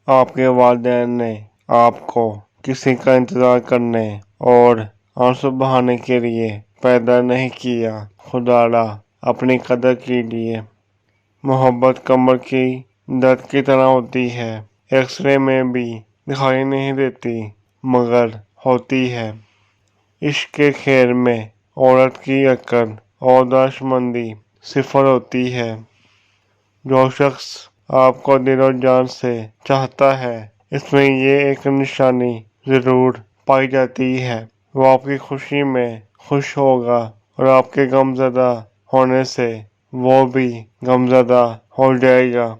آپ کے والدین نے آپ کو کسی کا انتظار کرنے اور آنسو بہانے کے لیے پیدا نہیں کیا۔ خداڑا اپنی قدر کیجیے۔ محبت کمر کی درد کی طرح ہوتی ہے، ایکس رے میں بھی دکھائی نہیں دیتی مگر ہوتی ہے۔ عشق کے کھیل میں عورت کی عقل اور دانش مندی صفر ہوتی ہے۔ جو شخص آپ کو دل و جان سے چاہتا ہے، اس میں یہ ایک نشانی ضرور پائی جاتی ہے، وہ آپ کی خوشی میں خوش ہوگا اور آپ کے غم زدہ ہونے سے وہ بھی غم زدہ ہو جائے گا۔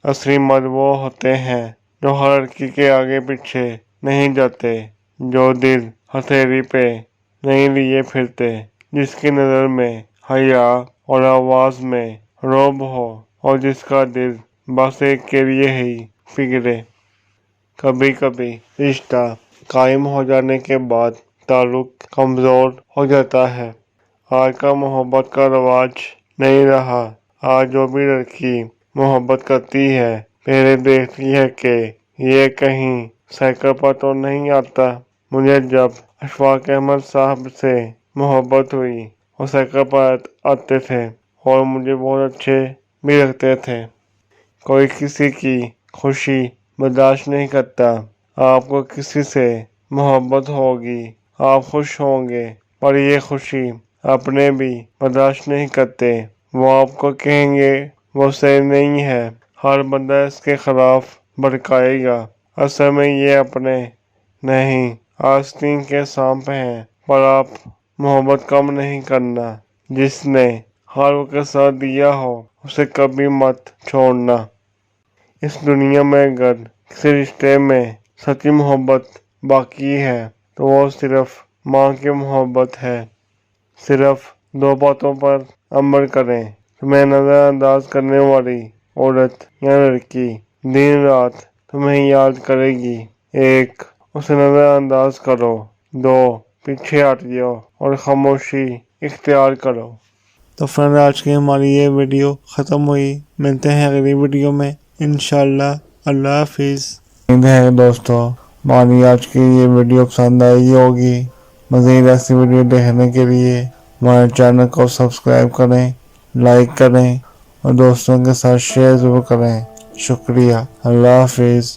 اصلی مرد وہ ہوتے ہیں جو ہر لڑکی کے آگے پیچھے نہیں جاتے، جو دل ہتھیلی پہ نہیں لیے پھرتے، جس کی نظر میں حیا اور آواز میں رعب ہو اور جس کا دل بس ایک کے لیے ہی پگھلے۔ کبھی کبھی رشتہ قائم ہو جانے کے بعد تعلق کمزور ہو جاتا ہے۔ آج کا محبت کا رواج نہیں رہا۔ آج جو بھی لڑکی محبت کرتی ہے پہلے دیکھتی ہے کہ یہ کہیں سائیکل پر تو نہیں آتا۔ مجھے جب اشفاق احمد صاحب سے محبت ہوئی، وہ سائیکل پر آتے تھے اور مجھے بہت اچھے بھی لگتے تھے۔ کوئی کسی کی خوشی برداشت نہیں کرتا۔ آپ کو کسی سے محبت ہوگی، آپ خوش ہوں گے، پر یہ خوشی اپنے بھی برداشت نہیں کرتے۔ وہ آپ کو کہیں گے وہ صحیح نہیں ہے، ہر بندہ اس کے خلاف بھڑکائے گا۔ اصل میں یہ اپنے نہیں، آستین کے سانپ ہیں، پر آپ محبت کم نہیں کرنا۔ جس نے ہر وقت ساتھ دیا ہو اسے کبھی مت چھوڑنا۔ اس دنیا میں اگر کسی رشتے میں سچی محبت باقی ہے تو وہ صرف ماں کی محبت ہے۔ صرف دو باتوں پر عمل کریں۔ تمہیں نظر انداز کرنے والی عورت یا لڑکی دن رات تمہیں یاد کرے گی۔ ایک، اسے نظر انداز کرو۔ دو، پیچھے ہٹ جاؤ اور خاموشی اختیار کرو۔ تو فرینڈ، آج کی ہماری یہ ویڈیو ختم ہوئی۔ ملتے ہیں اگلی ویڈیو میں انشاءاللہ۔ اللہ حافظ۔ امید ہے دوستو ہماری آج کی یہ ویڈیو پسند آئی ہوگی۔ مزید ایسی ویڈیو دیکھنے کے لیے ہمارے چینل کو سبسکرائب کریں، لائک کریں اور دوستوں کے ساتھ شیئر ضرور کریں۔ شکریہ۔ اللہ حافظ۔